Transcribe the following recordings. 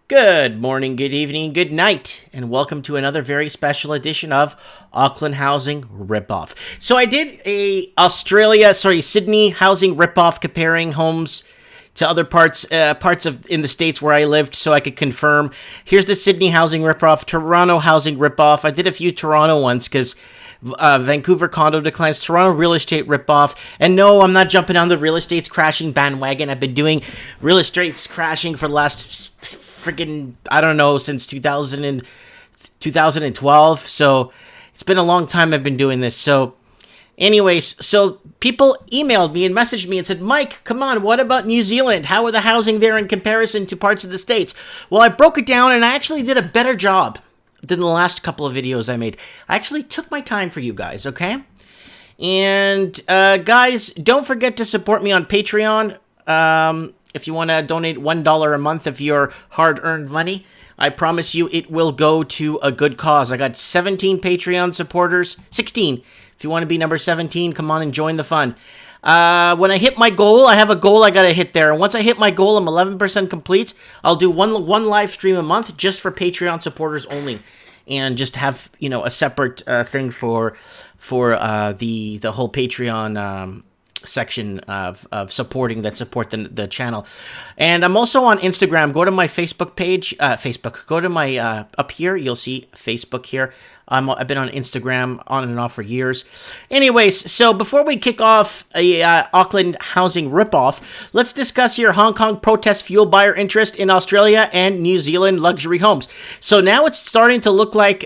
Good morning, good evening, good night, and welcome to another very special edition of Auckland Housing RIP OFF. So I did a Sydney housing RIP OFF, comparing homes to other parts of in the states where I lived, so I could confirm. Here's the Sydney housing RIP OFF, Toronto housing RIP OFF. I did a few Toronto ones because Vancouver condo declines, Toronto real estate ripoff. And no, I'm not jumping on the real estate's crashing bandwagon. I've been doing real estate's crashing for the last freaking, I don't know, since 2012. So it's been a long time I've been doing this. So anyways, so people emailed me and messaged me and said, Mike, come on, what about New Zealand? How are the housing there in comparison to parts of the States? Well, I broke it down and I actually did a better job than the last couple of videos I made. I actually took my time for you guys, okay? And guys, don't forget to support me on Patreon. If you want to donate $1 a month of your hard-earned money, I promise you it will go to a good cause. I got 17 Patreon supporters. 16. If you want to be number 17, come on and join the fun. When I hit my goal, I have a goal I gotta hit there. And once I hit my goal, I'm 11% complete. I'll do one live stream a month just for Patreon supporters only, and just have a separate thing for the whole Patreon section of supporting that support the channel. And I'm also on Instagram. Go to my Facebook page. Go to my up here. You'll see Facebook here. I've been on Instagram on and off for years. Anyways, so before we kick off a Auckland housing ripoff, let's discuss here Hong Kong protests fuel buyer interest in Australia and New Zealand luxury homes. So now it's starting to look like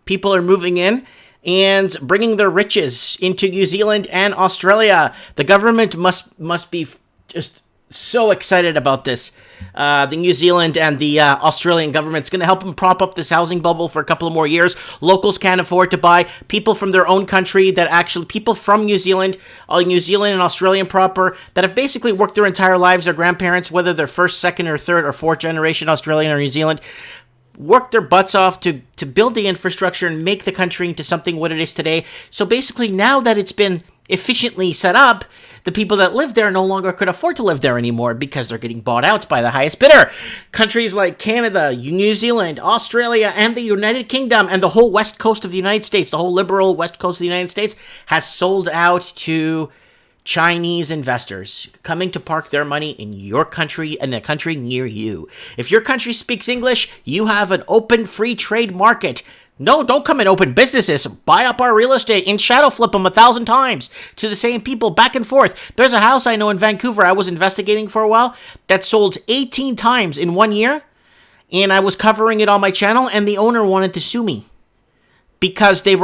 people are moving in and bringing their riches into New Zealand and Australia. The government must be just so excited about this. The New Zealand and the Australian government's going to help them prop up this housing bubble for a couple of more years. Locals can't afford to buy. People from their own country people from New Zealand and Australian proper, that have basically worked their entire lives, their grandparents, whether they're first, second, or third, or fourth generation Australian or New Zealand, work their butts off to build the infrastructure and make the country into something what it is today. So basically, now that it's been efficiently set up, the people that live there no longer could afford to live there anymore because they're getting bought out by the highest bidder. Countries like Canada, New Zealand, Australia, and the United Kingdom, and the whole west coast of the United States, the whole liberal west coast of the United States, has sold out to Chinese investors coming to park their money in your country and a country near you. If your country speaks English, you have an open free trade market. No, don't come and open businesses. Buy up our real estate and shadow flip them 1,000 times to the same people back and forth. There's a house I know in Vancouver I was investigating for a while that sold 18 times in 1 year, and I was covering it on my channel, and the owner wanted to sue me because they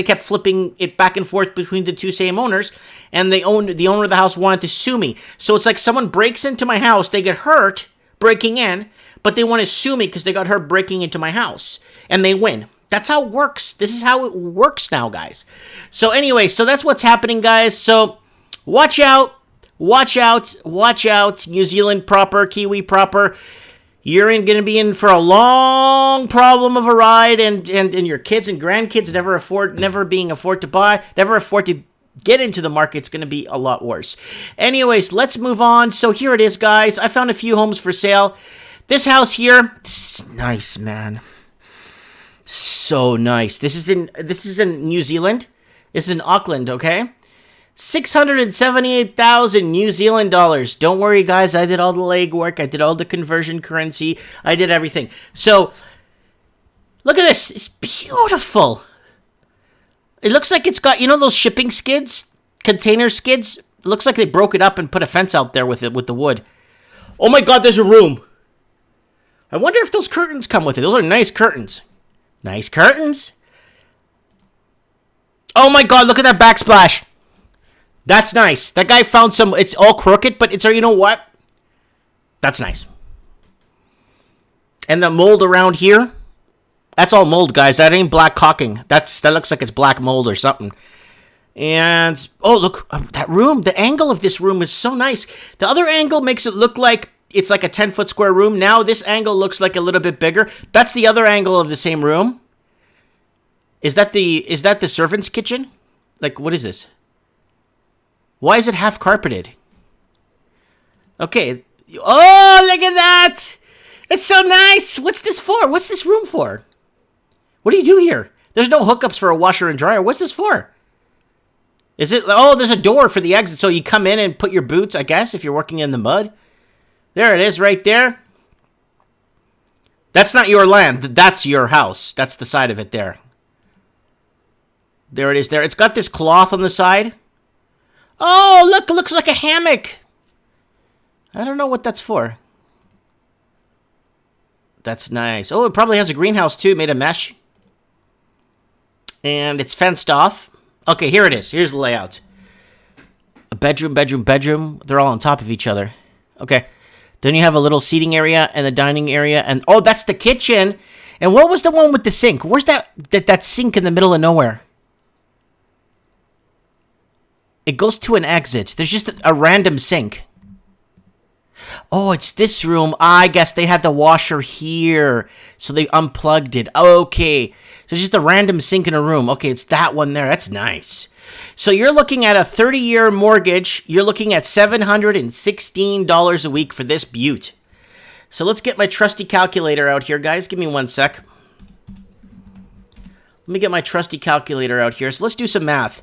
kept flipping it back and forth between the two same owners, and the owner of the house wanted to sue me. So it's like someone breaks into my house, they get hurt breaking in, but they want to sue me because they got hurt breaking into my house, and they win. That's how it works. This is how it works now, guys. So anyway, so that's what's happening, guys. So watch out, watch out, watch out. New Zealand proper, Kiwi proper. You're going to be in for a long problem of a ride, and your kids and grandkids never afford to get into the market. It's going to be a lot worse. Anyways, let's move on. So here it is, guys. I found a few homes for sale. This house here, nice, man. So nice. This is in New Zealand. This is in Auckland, okay? 678,000 New Zealand dollars. Don't worry, guys. I did all the legwork. I did all the conversion currency. I did everything. So, look at this. It's beautiful. It looks like it's got, those shipping skids? Container skids? It looks like they broke it up and put a fence out there with the wood. Oh my God, there's a room. I wonder if those curtains come with it. Those are nice curtains. Nice curtains. Oh my God, look at that backsplash. That's nice. That guy found some, it's all crooked, but you know what? That's nice. And the mold around here, that's all mold, guys. That ain't black caulking. That looks like it's black mold or something. And, oh, look, that room, the angle of this room is so nice. The other angle makes it look like it's like a 10-foot square room. Now this angle looks like a little bit bigger. That's the other angle of the same room. Is that the servant's kitchen? Like, what is this? Why is it half carpeted? Okay. Oh, look at that! It's so nice. What's this for? What's this room for? What do you do here? There's no hookups for a washer and dryer. What's this for? Is it... Oh, there's a door for the exit, so you come in and put your boots, I guess, if you're working in the mud. There it is right there. That's not your land. That's your house. That's the side of it there. There it is there. It's got this cloth on the side. Oh, look. It looks like a hammock. I don't know what that's for. That's nice. Oh, it probably has a greenhouse, too, made of mesh. And it's fenced off. Okay, here it is. Here's the layout. A bedroom, bedroom, bedroom. They're all on top of each other. Okay. Then you have a little seating area and a dining area. And oh, that's the kitchen. And what was the one with the sink? Where's that sink in the middle of nowhere? It goes to an exit. There's just a random sink. Oh, it's this room. I guess they had the washer here. So they unplugged it. Okay. So it's just a random sink in a room. Okay, it's that one there. That's nice. So you're looking at a 30-year mortgage. You're looking at $716 a week for this beaut. So let's get my trusty calculator out here, guys. Give me 1 sec. Let me get my trusty calculator out here. So let's do some math.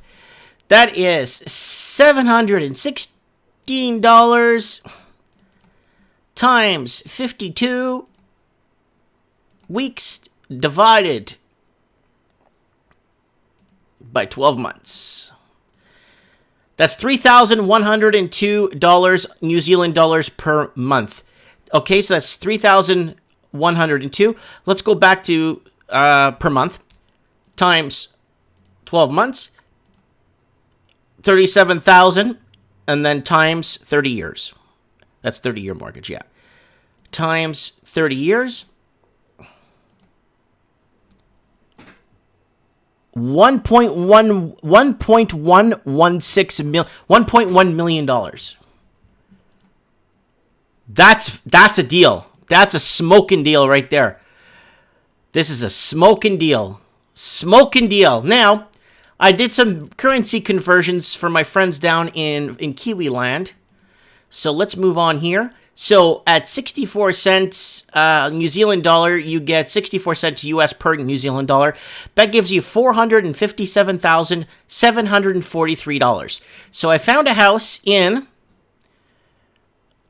That is $716 times 52 weeks divided by 12 months. That's $3,102 New Zealand dollars per month. Okay, so that's 3,102. Let's go back to per month times 12 months. 37,000 and then times 30 years. That's 30-year mortgage, yeah. Times 30 years. $1.1 million. That's a deal. That's a smoking deal right there. This is a smoking deal. Smoking deal. Now, I did some currency conversions for my friends down in Kiwi land. So let's move on here. So at 64 cents New Zealand dollar, you get 64 cents US per New Zealand dollar. That gives you $457,743. So I found a house in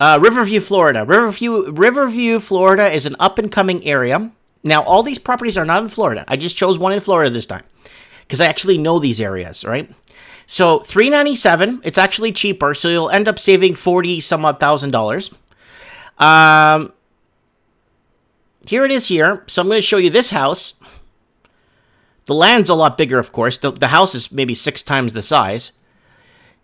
Riverview, Florida. Riverview, Florida is an up-and-coming area. Now, all these properties are not in Florida. I just chose one in Florida this time because I actually know these areas, right? So $397, it's actually cheaper, so you'll end up saving $40,000. Here it is here. So I'm going to show you this house. The land's a lot bigger, of course. The house is maybe 6 times the size.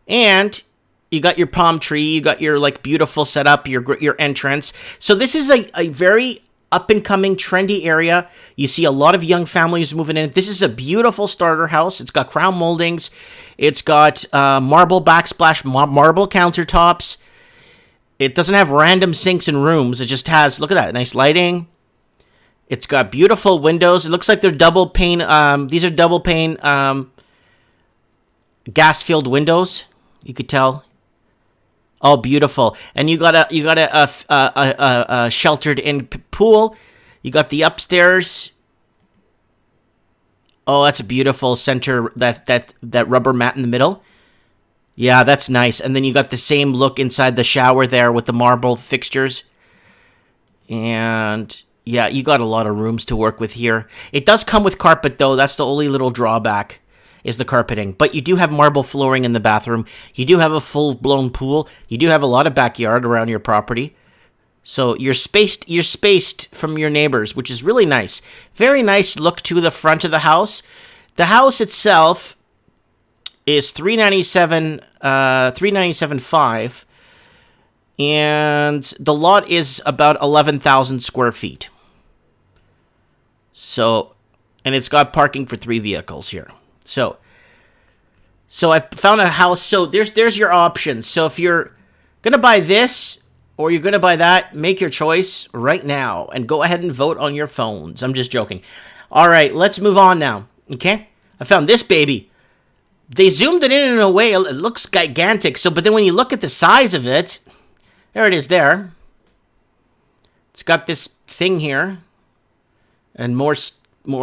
And you got your palm tree, you got your like beautiful setup, your entrance. So this is a very up-and-coming, trendy area. You see a lot of young families moving in. This is a beautiful starter house. It's got crown moldings. It's got marble backsplash, marble countertops. It doesn't have random sinks and rooms. It just has, look at that, nice lighting. It's got beautiful windows. It looks like they're double pane. These are double pane gas-filled windows. You could tell. Oh, beautiful! And you got a sheltered-in pool. You got the upstairs. Oh, that's a beautiful center. That rubber mat in the middle. Yeah, that's nice. And then you got the same look inside the shower there with the marble fixtures. And yeah, you got a lot of rooms to work with here. It does come with carpet though. That's the only little drawback. Is the carpeting. But you do have marble flooring in the bathroom. You do have a full-blown pool. You do have a lot of backyard around your property. So you're spaced from your neighbors, which is really nice. Very nice look to the front of the house. The house itself is $397,500, and the lot is about 11,000 square feet. So, and it's got parking for 3 vehicles here. So I found a house. So there's your options. So if you're going to buy this or you're going to buy that, make your choice right now and go ahead and vote on your phones. I'm just joking. All right, let's move on now. Okay? I found this baby. They zoomed it in a way. It looks gigantic. But then when you look at the size of it, there it is there. It's got this thing here and more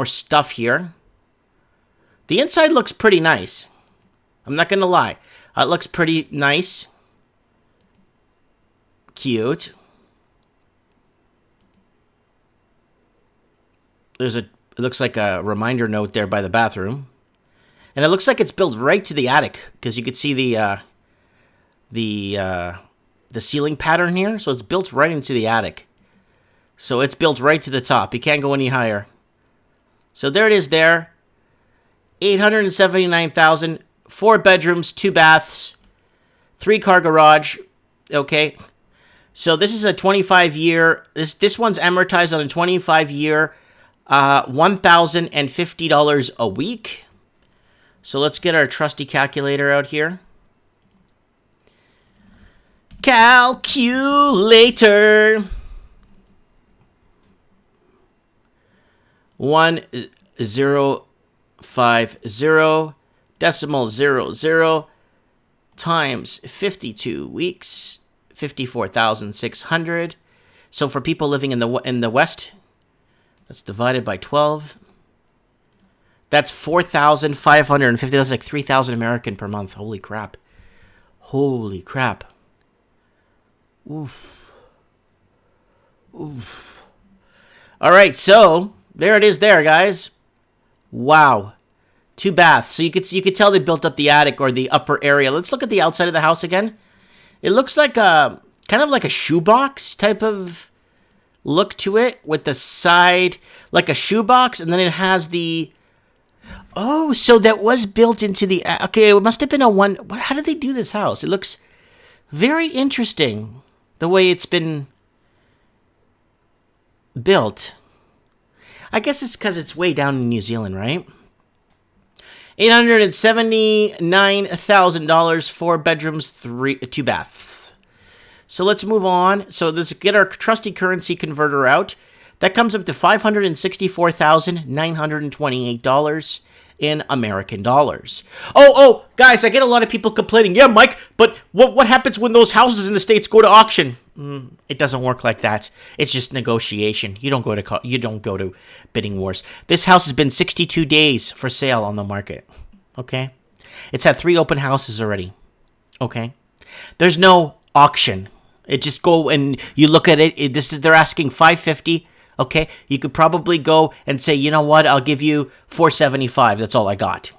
stuff here. The inside looks pretty nice. I'm not going to lie. It looks pretty nice. Cute. It looks like a reminder note there by the bathroom. And it looks like it's built right to the attic because you could see the ceiling pattern here. So it's built right into the attic. So it's built right to the top. You can't go any higher. So there it is there. $879,000, 4 bedrooms, 2 baths, 3-car garage. Okay. So this is a 25-year. This one's amortized on a 25-year, $1,050 a week. So let's get our trusty calculator out here. Calculator. 1050 decimal 00 times 52 weeks, 54,600. So for people living in the West, that's divided by 12. That's 4,550. That's like 3,000 American per month. Holy crap. Holy crap. Oof. Oof. All right, so there it is there, guys. Wow. 2 baths. So you could tell they built up the attic or the upper area. Let's look at the outside of the house again. It looks like a kind of like a shoebox type of look to it with the side like a shoebox, and then it has the so that was built into the okay, it must have been how did they do this house? It looks very interesting the way it's been built. I guess it's because it's way down in New Zealand, right? $879,000, 4 bedrooms, 2 baths. So let's move on. So let's get our trusty currency converter out. That comes up to $564,928 in American dollars. Oh, guys, I get a lot of people complaining. Yeah, Mike, but what happens when those houses in the States go to auction? It doesn't work like that. It's just negotiation. You don't go to bidding wars. This house has been 62 days for sale on the market. Okay? It's had 3 open houses already. Okay? There's no auction. It just go and you look at it. They're asking $550. Okay, you could probably go and say, you know what, I'll give you $475. That's all I got.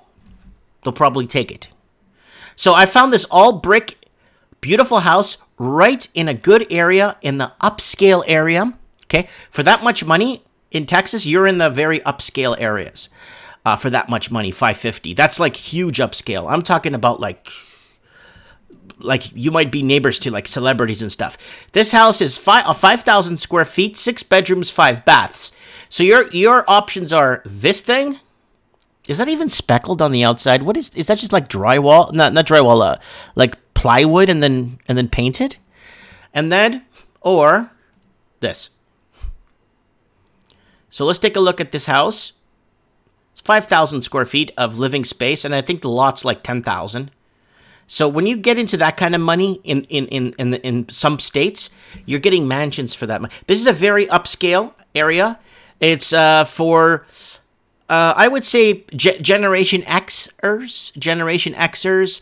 They'll probably take it. So I found this all brick, beautiful house right in a good area, in the upscale area. Okay, for that much money in Texas, you're in the very upscale areas. For that much money, $550. That's like huge upscale. I'm talking about like you might be neighbors to like celebrities and stuff. This house is 5,000 square feet, 6 bedrooms, 5 baths. So your options are this thing. Is that even speckled on the outside? What is that just like drywall? Not drywall, like plywood and then painted? And then, or this. So let's take a look at this house. It's 5,000 square feet of living space, and I think the lot's like 10,000. So when you get into that kind of money in some states, you're getting mansions for that money. This is a very upscale area. It's for, I would say, Generation Xers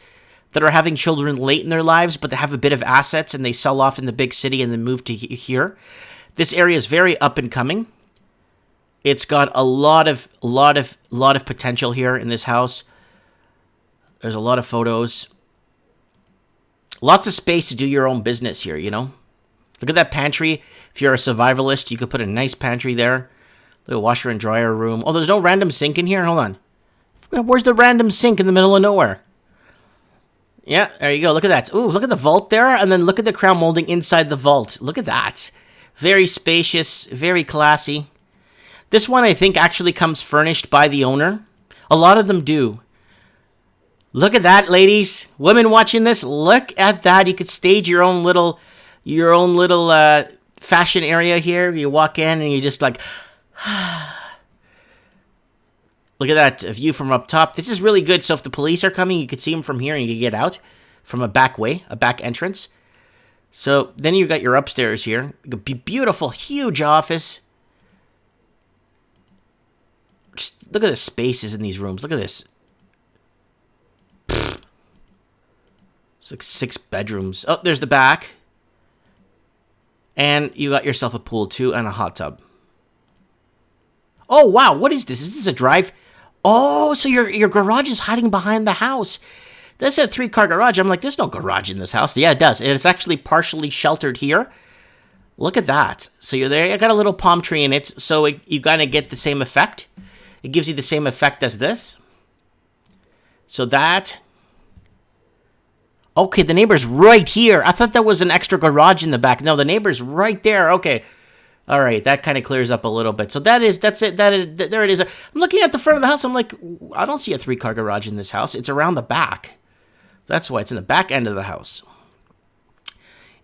that are having children late in their lives, but they have a bit of assets and they sell off in the big city and then move to here. This area is very up and coming. It's got a lot of potential here in this house. There's a lot of photos. Lots of space to do your own business here, you know? Look at that pantry. If you're a survivalist, you could put a nice pantry there. Little washer and dryer room. Oh, there's no random sink in here? Hold on. Where's the random sink in the middle of nowhere? Yeah, there you go. Look at that. Ooh, look at the vault there. And then look at the crown molding inside the vault. Look at that. Very spacious, very classy. This one, I think, actually comes furnished by the owner. A lot of them do. Look at that, ladies. Women watching this, look at that. You could stage your own little fashion area here. You walk in and you're just like, look at that view from up top. This is really good. So if the police are coming, you could see them from here and you can get out from a back way, a back entrance. So then you got your upstairs here. Beautiful, huge office. Just look at the spaces in these rooms. Look at this. It's like 6 bedrooms. Oh, there's the back. And you got yourself a pool too and a hot tub. Oh, wow. What is this? Is this a drive? Oh, so your garage is hiding behind the house. That's a 3-car garage. I'm like, there's no garage in this house. Yeah, it does. And it's actually partially sheltered here. Look at that. So you're there. I got a little palm tree in it. So you kind of get the same effect. It gives you the same effect as this. So that. Okay, the neighbor's right here. I thought there was an extra garage in the back. No, the neighbor's right there. Okay. All right, that kind of clears up a little bit. So that's it. There it is. I'm looking at the front of the house. I'm like, I don't see a 3-car garage in this house. It's around the back. That's why it's in the back end of the house.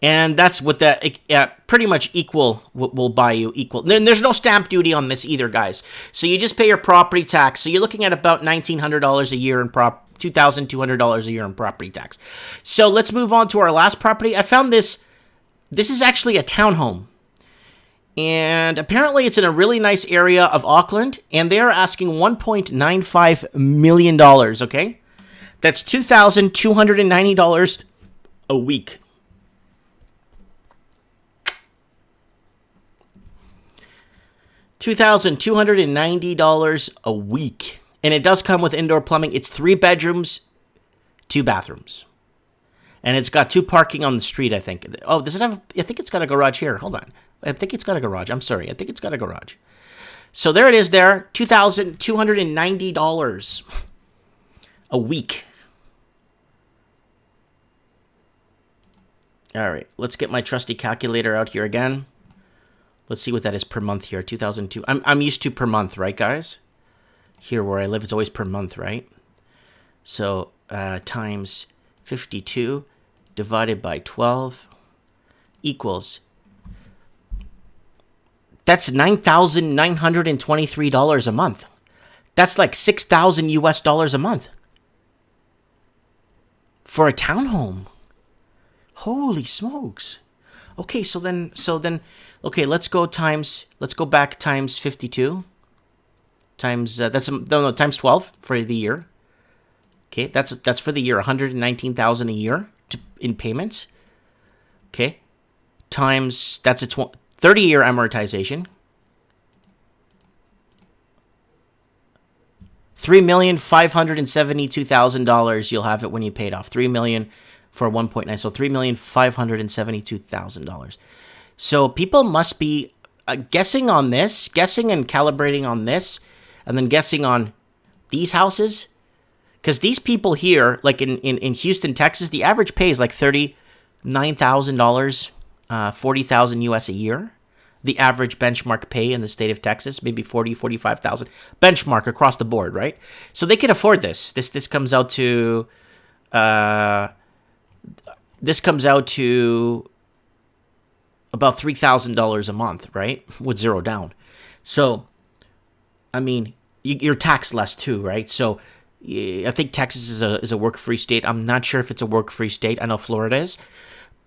And that's what that pretty much equal will buy you equal. Then there's no stamp duty on this either, guys. So you just pay your property tax. So you're looking at about $1,900 a year in $2,200 a year in property tax. So let's move on to our last property. I found this. This is actually a townhome. And apparently it's in a really nice area of Auckland. And they are asking $1.95 million, okay? That's $2,290 a week. $2,290 a week. And it does come with indoor plumbing. It's 3 bedrooms, 2 bathrooms. And it's got 2 parking on the street, I think. Oh, does it have... I think it's got a garage here. Hold on. I think it's got a garage. I'm sorry. I think it's got a garage. So there it is there. $2,290 a week. All right. Let's get my trusty calculator out here again. Let's see what that is per month here. 2002. I'm used to per month, right, guys? Here where I live, it's always per month, right? So times 52 divided by 12 equals... That's $9,923 a month. That's like $6,000 US a month. For a townhome. Holy smokes. Okay, so then, okay, let's go back times 52. Times, times 12 for the year. Okay, that's for the year, $119,000 a year in payments. Okay, times, that's a 30-year amortization. $3,572,000 you'll have it when you paid off. $3 million for 1.9, so $3,572,000. So people must be guessing on this, guessing and calibrating on this, and then guessing on these houses. Because these people here, like in Houston, Texas, the average pay is like $39,000, $40,000 US a year. The average benchmark pay in the state of Texas, maybe $40,000, $45,000 benchmark across the board, right? So they can afford this. This comes out to about $3,000 a month, right? With 0 down. So, I mean, you're taxed less too, right? So, I think Texas is a work-free state. I'm not sure if it's a work-free state. I know Florida is,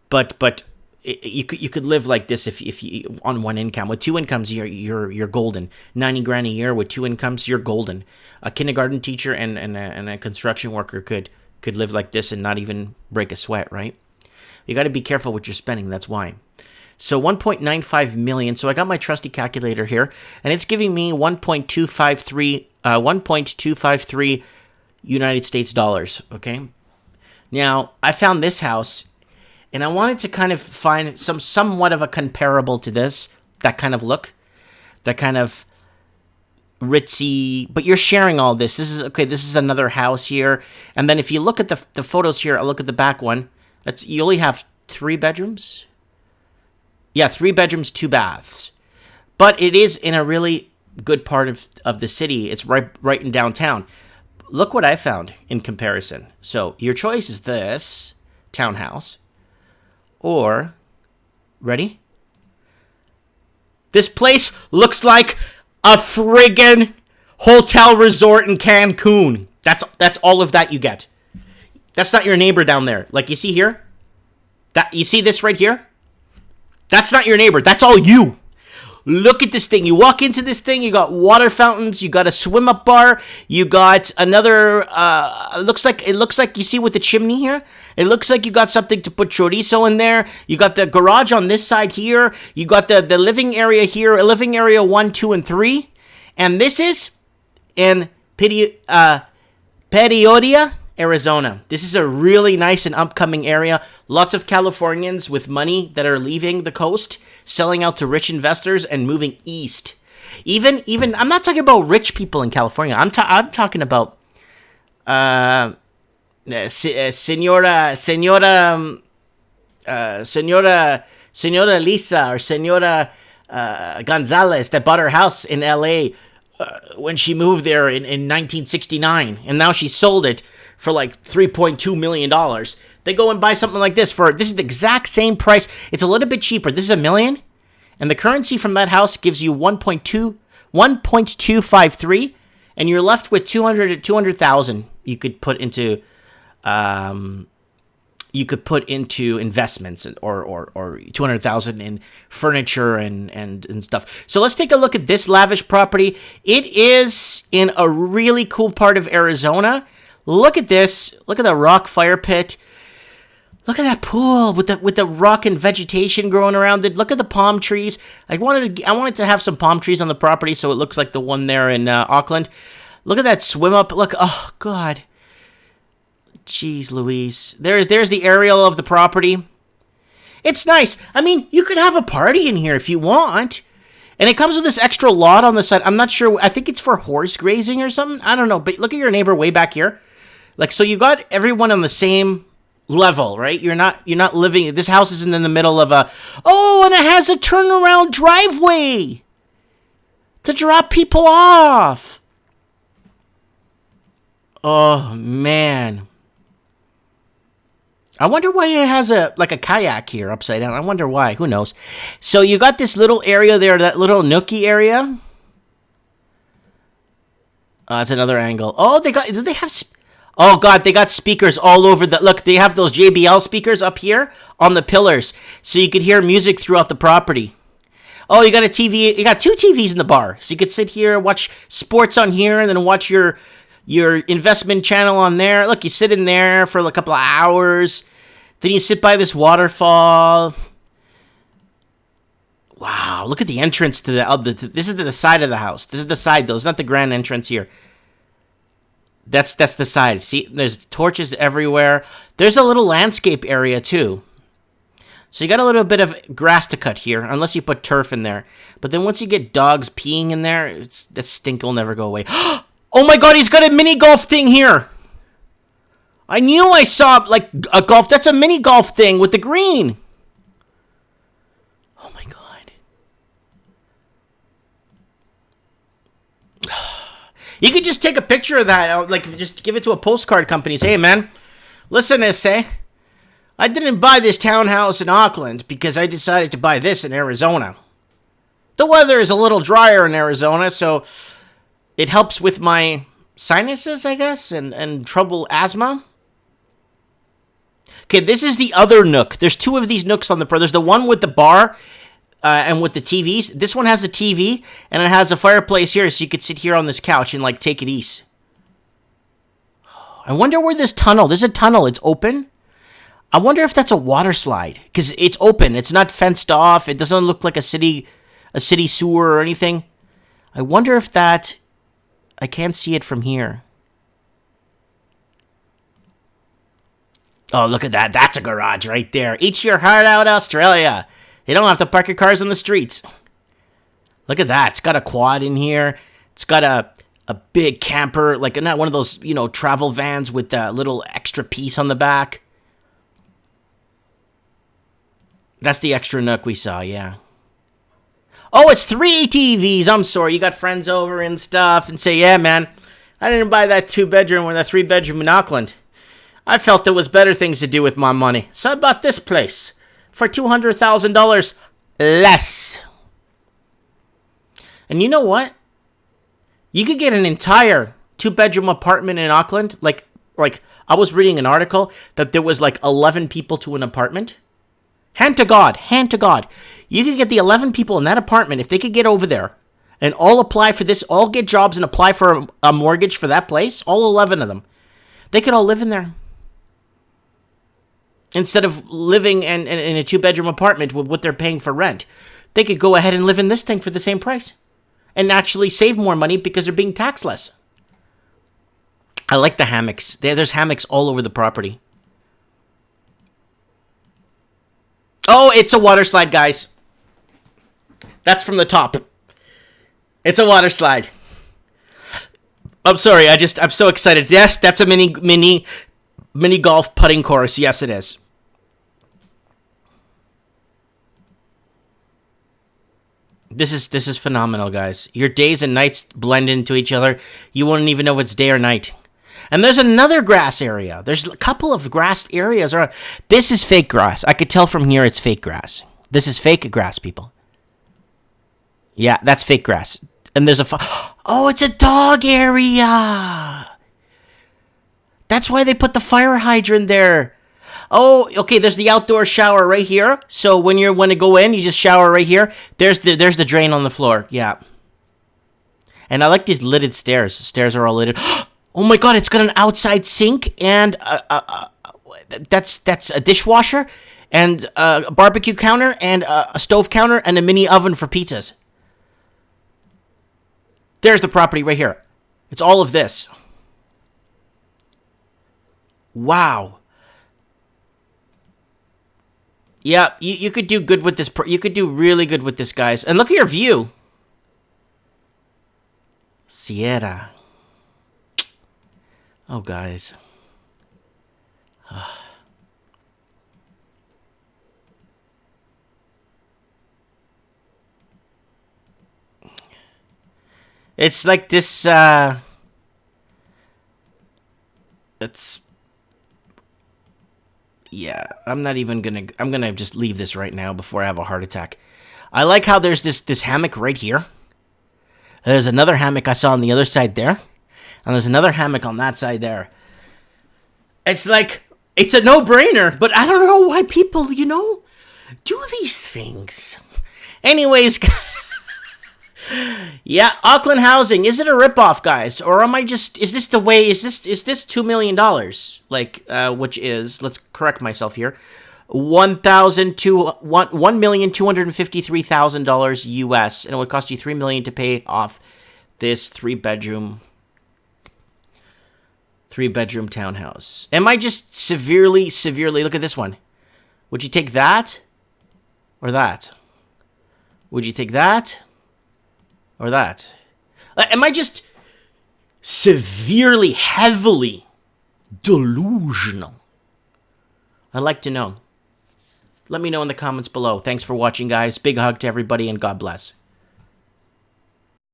but you could live like this if you on one income. With 2 incomes, you're golden. $90,000 a year with 2 incomes, you're golden. A kindergarten teacher and a construction worker could live like this and not even break a sweat, right? You got to be careful what you're spending. That's why. So 1.95 million. So I got my trusty calculator here, and it's giving me 1.253 United States dollars. Okay. Now I found this house, and I wanted to kind of find somewhat of a comparable to this, that kind of look, that kind of ritzy, but you're sharing all this. This is another house here. And then if you look at the photos here, I'll look at the back one. You only have 3 bedrooms. Yeah, 3 bedrooms, 2 baths. But it is in a really good part of the city. It's right in downtown. Look what I found in comparison. So your choice is this townhouse. Or, ready? This place looks like a friggin' hotel resort in Cancun. That's all of that you get. That's not your neighbor down there. Like you see here? That you see this right here? That's not your neighbor. That's all you. Look at this thing. You walk into this thing, you got water fountains, you got a swim up bar, you got another it looks like you see with the chimney here? It looks like you got something to put chorizo in there. You got the garage on this side here. You got the living area here, living area 1, 2, and 3. And this is in Peoria, Arizona. This is a really nice and upcoming area. Lots of Californians with money that are leaving the coast, selling out to rich investors and moving east. Even I'm not talking about rich people in California. I'm talking about Senora Lisa or Senora Gonzalez that bought her house in LA when she moved there in 1969, and now she sold it for like $3.2 million. They go and buy something like this this is the exact same price. It's a little bit cheaper. This is $1 million, and the currency from that house gives you 1.253, and you're left with 200,000 you could put into investments or 200,000 in furniture and stuff. So let's take a look at this lavish property. It is in a really cool part of Arizona. Look at this. Look at the rock fire pit. Look at that pool with the rock and vegetation growing around it. Look at the palm trees. I wanted to have some palm trees on the property so it looks like the one there in Auckland. Look at that swim up. Look, oh God. Jeez Louise. There's the aerial of the property. It's nice. I mean, you could have a party in here if you want. And it comes with this extra lot on the side. I'm not sure. I think it's for horse grazing or something. I don't know. But look at your neighbor way back here. Like, so you got everyone on the same level, right? You're not living. This house isn't in the middle of and it has a turnaround driveway to drop people off. Oh, man. I wonder why it has a kayak here upside down. I wonder why. Who knows? So you got this little area there, that little nookie area. That's another angle. Oh, do they have... Oh, God, they got speakers all over the... Look, they have those JBL speakers up here on the pillars, so you could hear music throughout the property. Oh, you got a TV... You got 2 TVs in the bar, so you could sit here, watch sports on here, and then watch your investment channel on there. Look, you sit in there for a couple of hours. Then you sit by this waterfall. Wow, look at the entrance to this is the side of the house. This is the side, though. It's not the grand entrance here. That's the side. See, there's torches everywhere. There's a little landscape area, too. So you got a little bit of grass to cut here, unless you put turf in there. But then once you get dogs peeing in there, that stink will never go away. Oh my God, he's got a mini golf thing here. I knew I saw, like, a golf. That's a mini golf thing with the green. Oh my God. You could just take a picture of that, like, just give it to a postcard company. Say, hey, man, listen to this, I didn't buy this townhouse in Auckland because I decided to buy this in Arizona. The weather is a little drier in Arizona, so it helps with my sinuses, I guess, and trouble asthma. Okay, this is the other nook. There's 2 of these nooks on the There's the one with the bar and with the TVs. This one has a TV, and it has a fireplace here, so you could sit here on this couch and, like, take it easy. I wonder where this tunnel... There's a tunnel. It's open. I wonder if that's a water slide, because it's open. It's not fenced off. It doesn't look like a city sewer or anything. I wonder if that... I can't see it from here. Oh, look at that. That's a garage right there. Eat your heart out, Australia. You don't have to park your cars on the streets. Look at that. It's got a quad in here. It's got a big camper, like not one of those, travel vans with a little extra piece on the back. That's the extra nook we saw, yeah. Oh, it's 3 TVs. I'm sorry. You got friends over and stuff and say, yeah, man, I didn't buy that 2-bedroom or that 3-bedroom in Auckland. I felt there was better things to do with my money. So I bought this place for $200,000 less. And you know what? You could get an entire 2-bedroom apartment in Auckland. Like I was reading an article that there was like 11 people to an apartment. Hand to God. Hand to God. You could get the 11 people in that apartment, if they could get over there and all apply for this, all get jobs and apply for a mortgage for that place, all 11 of them, they could all live in there. Instead of living in a 2-bedroom apartment with what they're paying for rent, they could go ahead and live in this thing for the same price and actually save more money because they're being taxed less. I like the hammocks. There's hammocks all over the property. Oh, it's a water slide, guys. That's from the top. It's a water slide. I'm sorry. I'm so excited. Yes, that's a mini golf putting course. Yes, it is. This is phenomenal, guys. Your days and nights blend into each other. You wouldn't even know if it's day or night. And there's another grass area. There's a couple of grass areas around. This is fake grass. I could tell from here it's fake grass. This is fake grass, people. Yeah, that's fake grass. And there's oh, it's a dog area. That's why they put the fire hydrant there. Oh, okay, there's the outdoor shower right here. So when you want to go in, you just shower right here. There's the drain on the floor. Yeah. And I like these lidded stairs. Stairs are all lidded. Oh my God, it's got an outside sink and that's a dishwasher and a barbecue counter and a stove counter and a mini oven for pizzas. There's the property right here. It's all of this. Wow. Yeah, you could do good with this. You could do really good with this, guys. And look at your view. Sierra. Oh, guys. It's like this, it's, yeah, I'm gonna just leave this right now before I have a heart attack. I like how there's this hammock right here. There's another hammock I saw on the other side there. And there's another hammock on that side there. It's like, it's a no-brainer, but I don't know why people, do these things. Anyways, yeah, Auckland Housing, is it a ripoff, guys? Or am I just, is this $2 million? Like, which is, let's correct myself here, $1,253,000 US, and it would cost you $3 million to pay off this three-bedroom townhouse. Am I just severely, look at this one. Would you take that or that? Would you take that or that? Am I just severely, heavily delusional? I'd like to know. Let me know in the comments below. Thanks for watching, guys. Big hug to everybody and God bless.